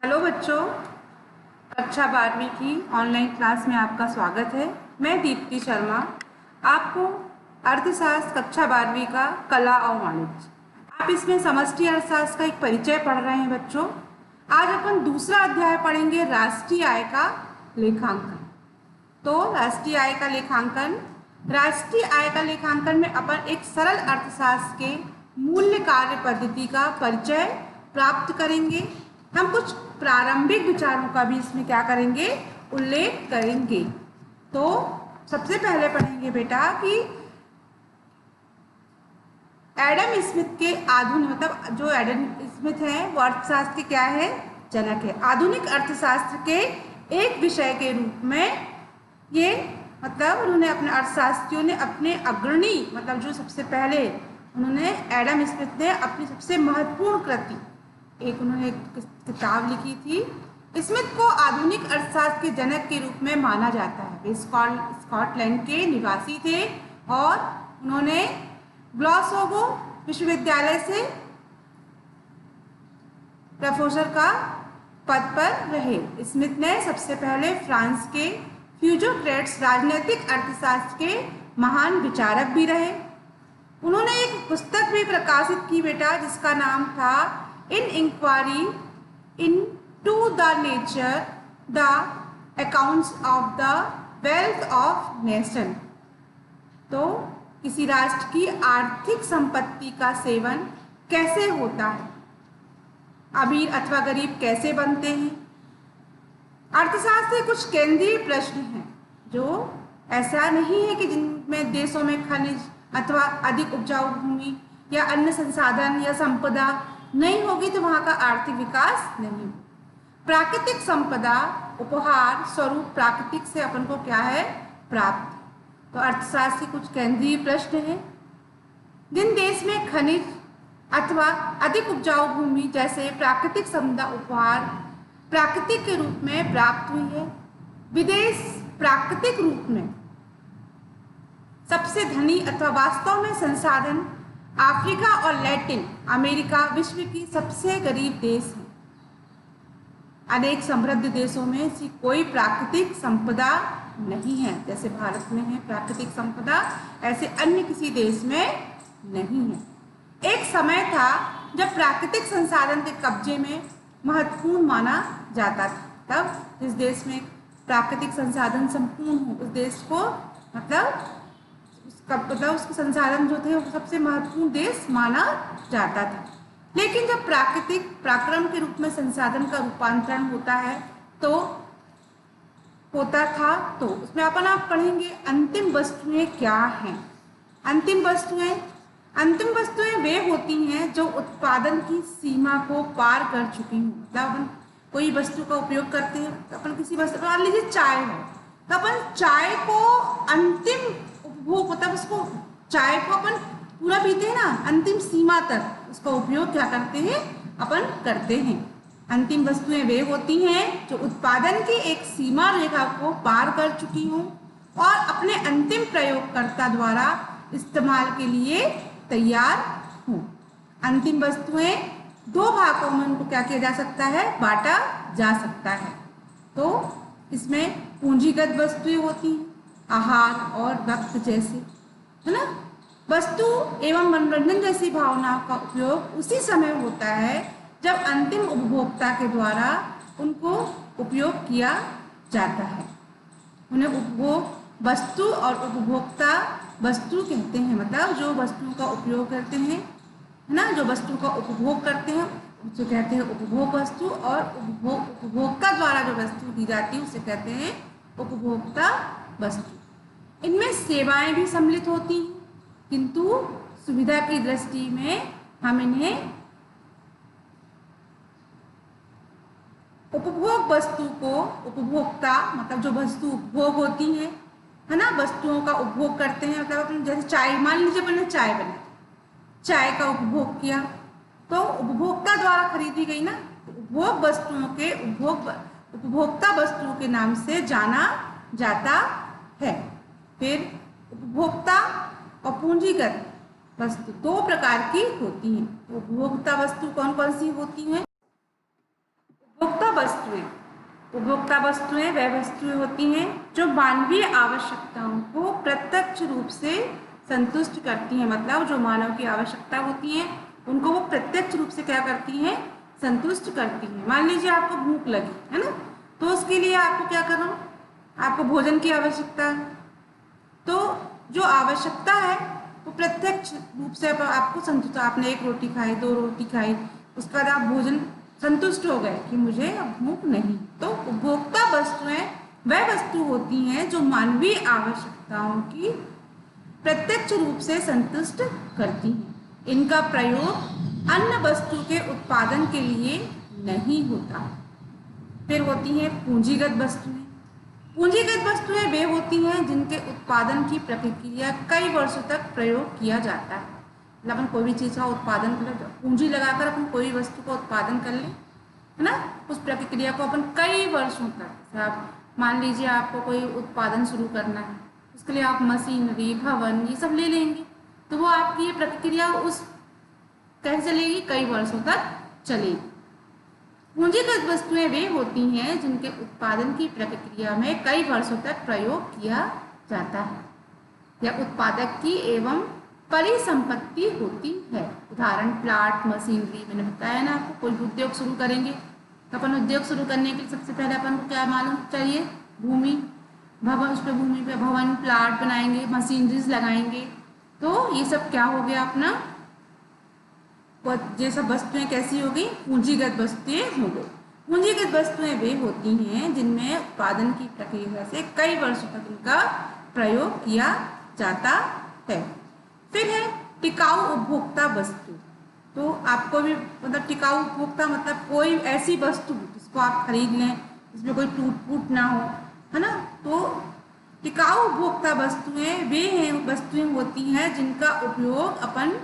Hello बच्चों, कक्षा 12वीं की ऑनलाइन क्लास में आपका स्वागत है। मैं दीप्ति शर्मा आपको अर्थशास्त्र कक्षा 12वीं का कला और वाणिज्य, आप इसमें समष्टि अर्थशास्त्र का एक परिचय पढ़ रहे हैं। बच्चों, आज अपन दूसरा अध्याय पढ़ेंगे, राष्ट्रीय आय का लेखांकन। तो राष्ट्रीय आय का लेखांकन में अपन एक सरल अर्थशास्त्र के मूल्य कार्य पद्धति का परिचय प्राप्त करेंगे। हम कुछ प्रारंभिक विचारों का भी इसमें क्या करेंगे, उल्लेख करेंगे। तो सबसे पहले पढ़ेंगे बेटा कि एडम स्मिथ के आधुनिक, मतलब जो एडम स्मिथ है वो अर्थशास्त्र के क्या है, जनक है। आधुनिक अर्थशास्त्र के एक विषय के रूप में ये, मतलब उन्होंने अपने अर्थशास्त्रियों ने अपने अग्रणी, मतलब जो सबसे पहले उन्होंने, एडम स्मिथ ने अपनी सबसे महत्वपूर्ण कृति, एक उन्होंने एक किताब लिखी थी। स्मिथ को आधुनिक अर्थशास्त्र के जनक के रूप में माना जाता है। वे स्कॉटलैंड के निवासी थे और उन्होंने ग्लासगो विश्वविद्यालय से प्रोफेसर का पद पर रहे। स्मिथ ने सबसे पहले फ्रांस के फ्यूजोक्रेट्स राजनीतिक अर्थशास्त्र के महान विचारक भी रहे। उन्होंने एक पुस्तक भी प्रकाशित की बेटा, जिसका नाम था in inquiry into the nature the accounts of the wealth of nation. तो किसी राष्ट्र की आर्थिक संपत्ति का सेवन कैसे होता है, अमीर अथवा गरीब कैसे बनते हैं। अर्थशास्त्र के कुछ केंद्रीय प्रश्न हैं, जो ऐसा नहीं है कि जिनमें देशों में खनिज अथवा अधिक उपजाऊ भूमि या अन्य संसाधन या संपदा नहीं होगी तो वहां का आर्थिक विकास नहीं। प्राकृतिक संपदा उपहार स्वरूप प्राकृतिक से अपन को क्या है, प्राप्त। तो अर्थशास्त्र के कुछ केंद्रीय प्रश्न हैं। जिन देश में खनिज अथवा अधिक उपजाऊ भूमि जैसे प्राकृतिक संपदा उपहार प्राकृतिक के रूप में प्राप्त हुई है, विदेश प्राकृतिक रूप में सबसे धनी अथवा वास्तव में संसाधन अफ्रीका और लैटिन अमेरिका विश्व की सबसे गरीब देश है। अनेक समृद्ध देशों में ऐसी कोई प्राकृतिक संपदा नहीं है, जैसे भारत में है प्राकृतिक संपदा, ऐसे अन्य किसी देश में नहीं है। एक समय था जब प्राकृतिक संसाधन के कब्जे में महत्वपूर्ण माना जाता था। तब जिस देश में प्राकृतिक संसाधन संपूर्ण हो, उस देश को मतलब उसके संसाधन जो थे वो सबसे महत्वपूर्ण देश माना जाता था। लेकिन जब प्राकृतिक पराक्रम के रूप में संसाधन का रूपांतरण होता था तो उसमें अपन आप पढ़ेंगे अंतिम वस्तुएं क्या हैं। अंतिम वस्तुएं वे होती हैं जो उत्पादन की सीमा को पार कर चुकी हों। मतलब अपन कोई वस्तु का उपयोग करते हैं, तो अपन किसी वस्तु, मान लीजिए चाय है, तो अपन चाय को अंतिम उपभोग, मतलब उसको चाय को अपन पूरा पीते हैं ना, अंतिम सीमा तक उसका उपयोग क्या करते हैं, अपन करते हैं। अंतिम वस्तुएं वे होती हैं जो उत्पादन की एक सीमा रेखा को पार कर चुकी हों और अपने अंतिम प्रयोगकर्ता द्वारा इस्तेमाल के लिए तैयार हों। अंतिम वस्तुएं दो भागों में उनको क्या किया जा सकता है, बांटा जा सकता है। तो इसमें पूंजीगत वस्तुएं होती हैं, आहार और वक्त जैसे, है ना। वस्तु एवं मनोरंजन जैसी भावनाओं का उपयोग उसी समय होता है जब अंतिम उपभोक्ता के द्वारा उनको उपयोग किया जाता है। उन्हें उपभोग वस्तु और उपभोक्ता वस्तु कहते हैं। मतलब जो वस्तुओं का उपयोग करते हैं, है ना, जो वस्तु का उपभोग करते हैं उसे कहते हैं उपभोग वस्तु, और उपभोक्ता द्वारा जो वस्तु दी जाती है उसे कहते हैं उपभोक्ता वस्तु। इनमें सेवाएं भी सम्मिलित होती हैं, किंतु सुविधा की दृष्टि में हम इन्हें उपभोग वस्तु को उपभोक्ता, मतलब जो वस्तु उपभोग होती है ना, वस्तुओं का उपभोग करते हैं। मतलब अपन जैसे चाय, मान लीजिए अपन चाय बनाई, चाय का उपभोग किया तो उपभोक्ता द्वारा खरीदी गई ना, उपभोग वस्तुओं के उपभोक्ता वस्तुओं के नाम से जाना जाता है। फिर उपभोक्ता और पूंजीगत वस्तु दो प्रकार की होती हैं। उपभोक्ता वस्तु कौन कौन सी होती हैं? उपभोक्ता वस्तुएं, उपभोक्ता वस्तुएं वह वस्तुएं होती हैं जो मानवीय आवश्यकताओं को प्रत्यक्ष रूप से संतुष्ट करती हैं। मतलब जो मानव की आवश्यकता होती है उनको वो प्रत्यक्ष रूप से क्या करती हैं, संतुष्ट करती हैं। मान लीजिए आपको भूख लगी है ना, तो उसके लिए आपको क्या करना, आपको भोजन की आवश्यकता है, तो जो आवश्यकता है वो प्रत्यक्ष रूप से आपको संतुष्ट, आपने 1 रोटी खाई, 2 रोटी खाई, उसके बाद आप भोजन संतुष्ट हो गए कि मुझे अब भूख नहीं। तो उपभोक्ता वस्तुएं वह वस्तु होती हैं जो मानवीय आवश्यकताओं की प्रत्यक्ष रूप से संतुष्ट करती हैं। इनका प्रयोग अन्य वस्तु के उत्पादन के लिए नहीं होता। फिर होती हैं पूंजीगत वस्तुएं। पूंजीगत वस्तुएं वे होती हैं जिनके उत्पादन की प्रक्रिया कई वर्षों तक प्रयोग किया जाता है। मतलब अपन कोई भी चीज़ का उत्पादन कर, पूंजी लगाकर अपन कोई वस्तु का उत्पादन कर लें, है ना, उस प्रक्रिया को अपन कई वर्षों तक, आप मान लीजिए आपको कोई उत्पादन शुरू करना है, उसके लिए आप मशीनरी, भवन ये सब ले लेंगे, तो वो आपकी ये प्रक्रिया उस कैसे चलेगी, कई वर्षों तक चलेगी। पूंजीगत वस्तुएं वे होती हैं जिनके उत्पादन की प्रक्रिया में कई वर्षों तक प्रयोग किया जाता है या उत्पादक की एवं परिसंपत्ति होती है। उदाहरण प्लांट, मशीनरी। मैंने बताया ना आपको, कोई उद्योग शुरू करेंगे तो अपन उद्योग शुरू करने के लिए सबसे पहले अपन को क्या मालूम चाहिए, भूमि, भवन, उस पर भूमि पे भवन, प्लांट बनाएंगे, मशीनरीज लगाएंगे, तो ये सब क्या हो गया अपना, ये सब वस्तुएं कैसी हो गई, पूंजीगत वस्तुएं हो गई। पूंजीगत वस्तुएं वे होती हैं जिनमें उत्पादन की प्रक्रिया से कई वर्षों तक इनका प्रयोग किया जाता है। फिर है टिकाऊ उपभोक्ता वस्तु। तो आपको भी मतलब टिकाऊ उपभोक्ता मतलब कोई ऐसी वस्तु जिसको आप खरीद लें, जिसमें कोई टूट फूट ना हो, है ना। तो टिकाऊ उपभोक्ता वस्तुएं वे हैं वस्तुएं होती हैं जिनका उपयोग अपन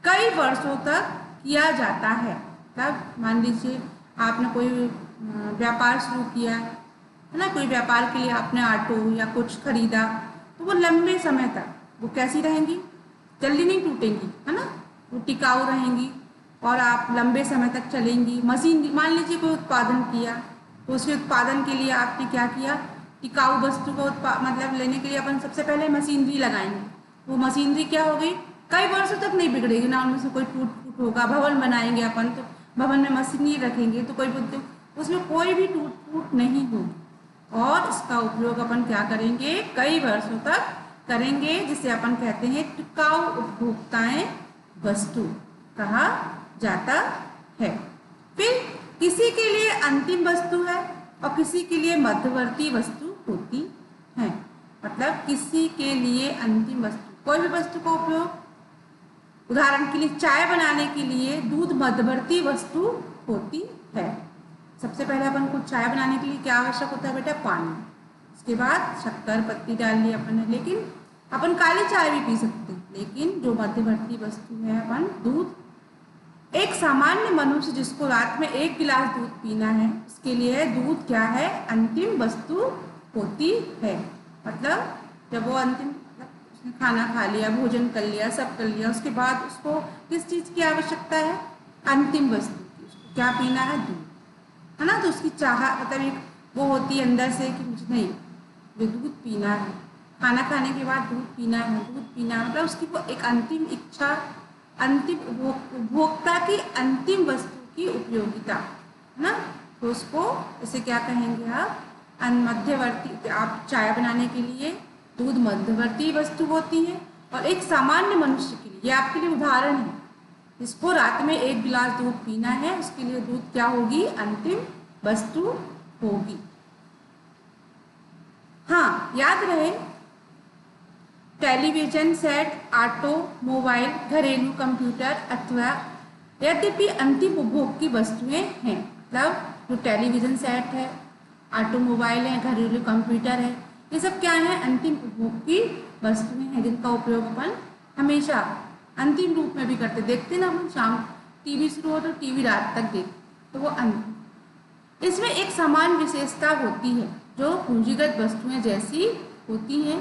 कई वर्षों तक किया जाता है। तब मान लीजिए आपने कोई व्यापार शुरू किया है ना, कोई व्यापार के लिए आपने ऑटो या कुछ खरीदा, तो वो लंबे समय तक वो कैसी रहेंगी, जल्दी नहीं टूटेंगी, है ना, वो टिकाऊ रहेंगी और आप लंबे समय तक चलेंगी। मशीन, मान लीजिए कोई उत्पादन किया, तो उसके उत्पादन के लिए आपने क्या किया, टिकाऊ वस्तु का मतलब लेने के लिए अपन सबसे पहले मशीनरी लगाएंगे। वो मशीनरी क्या हो गई, कई वर्षों तक नहीं बिगड़ेगी ना, उनमें से कोई टूट फूट होगा। भवन बनाएंगे अपन, तो भवन में मशीनरी रखेंगे तो कोई उसमें कोई भी टूट फूट नहीं होगी और इसका उपयोग अपन क्या करेंगे, कई वर्षों तक करेंगे, जिसे अपन कहते हैं टिकाऊ उपभोक्ताएं वस्तु कहा जाता है। फिर किसी के लिए अंतिम वस्तु है और किसी के लिए मध्यवर्ती वस्तु होती है। मतलब किसी के लिए अंतिम वस्तु, कोई भी वस्तु का उपयोग, उदाहरण के लिए चाय बनाने के लिए दूध मध्यवर्ती वस्तु होती है। सबसे पहले अपन को चाय बनाने के लिए क्या आवश्यक होता है बेटा, पानी, उसके बाद शक्कर पत्ती डाल ली अपन ने, लेकिन अपन काली चाय भी पी सकते हैं। लेकिन जो मध्यवर्ती वस्तु है अपन दूध, एक सामान्य मनुष्य जिसको रात में 1 गिलास दूध पीना है, उसके लिए दूध क्या है, अंतिम वस्तु होती है। मतलब जब वो अंतिम, उसने खाना खा लिया, भोजन कर लिया, सब कर लिया, उसके बाद उसको किस चीज़ की आवश्यकता है, अंतिम वस्तु की, उसको क्या पीना है, दूध, है ना। तो उसकी चाह मतलब एक वो होती है अंदर से कि मुझे नहीं, मुझे दूध पीना है, खाना खाने के बाद दूध पीना है, दूध पीना है, मतलब उसकी वो एक अंतिम इच्छा, अंतिम उपभोक्ता की अंतिम वस्तु की उपयोगिता, है ना। तो उसको इसे क्या कहेंगे आप, मध्यवर्ती। आप चाय बनाने के लिए दूध मध्यवर्ती वस्तु होती है और एक सामान्य मनुष्य के लिए, ये आपके लिए उदाहरण है, जिसको रात में 1 गिलास दूध पीना है, उसके लिए दूध क्या होगी, अंतिम वस्तु होगी। हाँ, याद रहे, टेलीविजन सेट, ऑटो मोबाइल, घरेलू कंप्यूटर अथवा यद्यपि अंतिम उपभोग की वस्तुएं हैं। मतलब जो टेलीविजन सेट है, ऑटो मोबाइल है, घरेलू कंप्यूटर है, ये सब क्या है, अंतिम उपभोग की वस्तुएं हैं जिनका उपयोग अपन हमेशा अंतिम रूप में भी करते। देखते ना हम शाम टीवी शुरू हो तो टीवी रात तक देखते, तो वो अंतिम। इसमें एक समान विशेषता होती है जो पूंजीगत वस्तुएं जैसी होती हैं।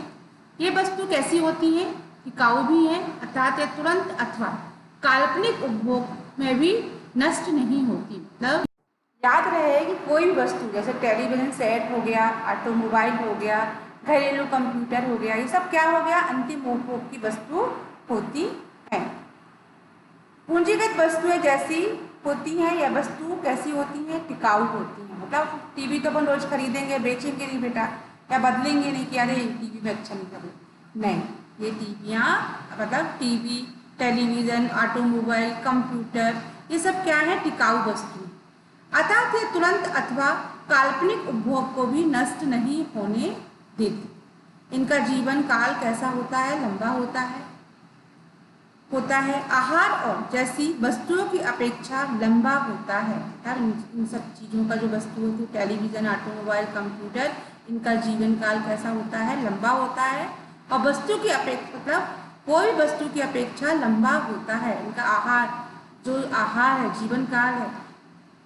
ये वस्तु कैसी होती है, टिकाऊ भी है, अर्थात ये तुरंत अथवा काल्पनिक उपभोग में भी नष्ट नहीं होती। मतलब याद रहे कि कोई भी वस्तु जैसे टेलीविजन सेट हो गया, ऑटोमोबाइल हो गया, घरेलू कंप्यूटर हो गया, ये सब क्या हो गया, अंतिम उपभोग की वस्तु होती है। पूंजीगत वस्तुएं जैसी होती हैं या वस्तु कैसी होती हैं, टिकाऊ होती हैं। मतलब टीवी तो अपन रोज खरीदेंगे, बेचेंगे नहीं बेटा, या बदलेंगे नहीं कि अरे टीवी में अच्छा नहीं लगे, नहीं, ये टीवियाँ मतलब टीवी, टेलीविजन, ऑटोमोबाइल, कंप्यूटर, ये सब क्या है, टिकाऊ वस्तु, अर्थात ये तुरंत अथवा काल्पनिक उपभोग को भी नष्ट नहीं होने देती। इनका जीवन काल कैसा होता है, लंबा होता है आहार और जैसी वस्तुओं की अपेक्षा लंबा होता है। इन सब चीज़ों का जो वस्तु होती है, टेलीविज़न, ऑटोमोबाइल, कंप्यूटर, इनका जीवन काल कैसा होता है, लंबा होता है, और वस्तु की अपेक्षा मतलब कोई वस्तु की अपेक्षा लंबा होता है। इनका आहार, जो आहार है, जीवन काल है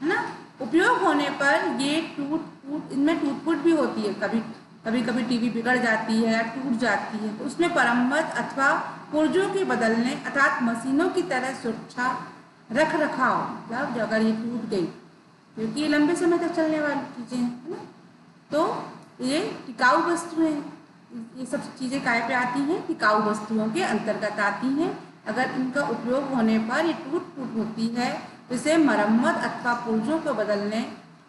ना। उपयोग होने पर ये इनमें टूट फूट भी होती है, कभी टीवी बिगड़ जाती है या टूट जाती है, तो उसमें मरम्मत अथवा पुर्जों के बदलने अर्थात मशीनों की तरह सुरक्षा रख रखाव, मतलब अगर ये टूट गई, क्योंकि ये लंबे समय तक चलने वाली चीज़ें हैं, है ना, तो ये टिकाऊ वस्तुएं, ये सब चीज़ें काय पे आती हैं, टिकाऊ वस्तुओं के अंतर्गत आती हैं। अगर इनका उपयोग होने पर ये टूट फूट होती है, तो इसे मरम्मत अथवा पुर्जों को बदलने,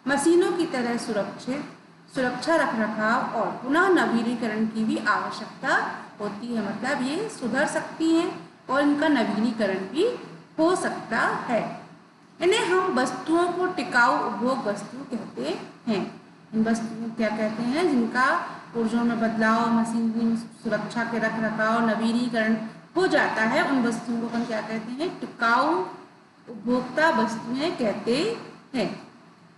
मशीनों की तरह सुरक्षा रख रखाव और पुनः नवीनीकरण की भी आवश्यकता होती है। मतलब ये सुधर सकती हैं और इनका नवीनीकरण भी हो सकता है। इन्हें हम वस्तुओं को टिकाऊ उपभोग वस्तु कहते हैं। इन वस्तुओं क्या कहते हैं, जिनका पुर्जों में बदलाव, मशीन की सुरक्षा के रख रखाव, नवीनीकरण हो जाता है, उन वस्तुओं को हम क्या कहते हैं, टिकाऊ उपभोक्ता वस्तुएं कहते हैं।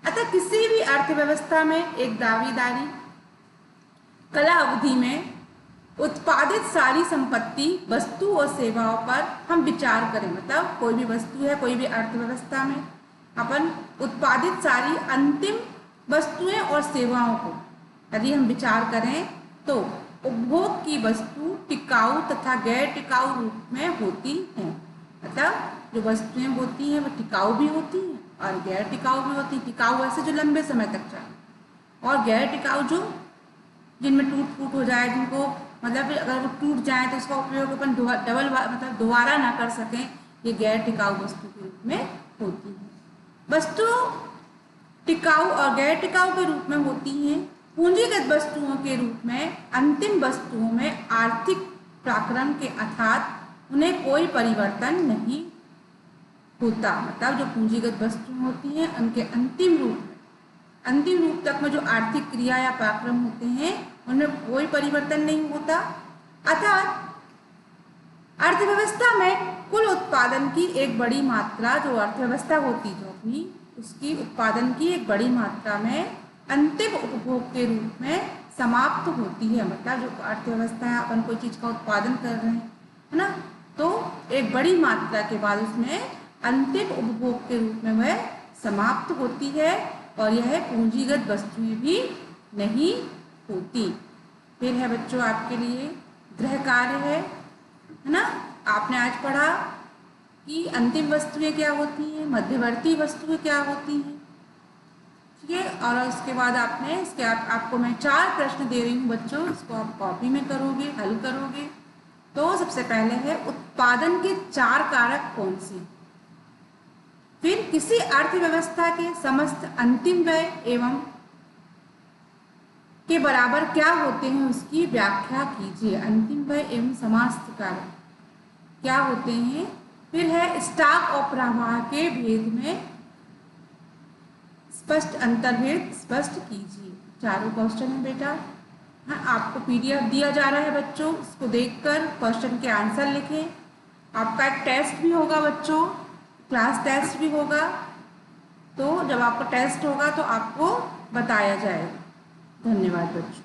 अतः किसी भी अर्थव्यवस्था में एक दावेदारी कला अवधि में उत्पादित सारी संपत्ति, वस्तु और सेवाओं पर हम विचार करें। मतलब कोई भी वस्तु है, कोई भी अर्थव्यवस्था में अपन उत्पादित सारी अंतिम वस्तुएं और सेवाओं को यदि हम विचार करें, तो उपभोग की वस्तु टिकाऊ तथा गैर टिकाऊ रूप में होती हैं। मतलब जो वस्तुएं होती हैं वो टिकाऊ भी होती हैं और गैर टिकाऊ भी होती है। टिकाऊ ऐसे जो लंबे समय तक चले, और गैर टिकाऊ जो जिनमें टूट फूट हो जाए, जिनको मतलब अगर वो टूट जाए तो उसका उपयोग अपन मतलब दोबारा ना कर सकें, ये गैर टिकाऊ वस्तु के रूप में होती है। वस्तु टिकाऊ और गैर टिकाऊ के रूप में होती हैं। पूंजीगत वस्तुओं के रूप में अंतिम वस्तुओं में आर्थिक प्रक्रम के अर्थात उन्हें कोई परिवर्तन नहीं होता। मतलब जो पूंजीगत वस्तुएं होती हैं उनके अंतिम रूप तक में जो आर्थिक क्रिया या पराक्रम होते हैं उनमें कोई परिवर्तन नहीं होता। अर्थात अर्थव्यवस्था में कुल उत्पादन की एक बड़ी मात्रा, जो अर्थव्यवस्था होती जो अपनी, उसकी उत्पादन की एक बड़ी मात्रा में अंतिम उपभोग के रूप में समाप्त होती है। मतलब जो अर्थव्यवस्था है, अपन कोई चीज़ का उत्पादन कर रहे हैं, है ना, तो एक बड़ी मात्रा के बाद उसमें अंतिम उपभोग के रूप में वह समाप्त होती है, और यह पूंजीगत वस्तुएं भी नहीं होती। फिर है बच्चों आपके लिए गृह कार्य है ना। आपने आज पढ़ा कि अंतिम वस्तुएं क्या होती हैं, मध्यवर्ती वस्तुएं क्या होती हैं, ठीक है। और उसके बाद आपने इसके आपको मैं 4 प्रश्न दे रही हूँ बच्चों, इसको आप कॉपी में करोगे, हल करोगे। तो सबसे पहले है उत्पादन के 4 कारक कौन से। फिर किसी अर्थव्यवस्था के समस्त अंतिम व्यय एवं के बराबर क्या होते हैं, उसकी व्याख्या कीजिए। अंतिम व्यय एवं समस्त कारक क्या होते हैं। फिर है स्टॉक और प्रवाह के भेद में स्पष्ट अंतर्भेद स्पष्ट कीजिए। 4 क्वेश्चन है बेटा। हाँ, आपको पीडीएफ दिया जा रहा है बच्चों, इसको देखकर क्वेश्चन के आंसर लिखें। आपका एक टेस्ट भी होगा बच्चों, क्लास टेस्ट भी होगा, तो जब आपका टेस्ट होगा तो आपको बताया जाएगा। धन्यवाद बच्चों।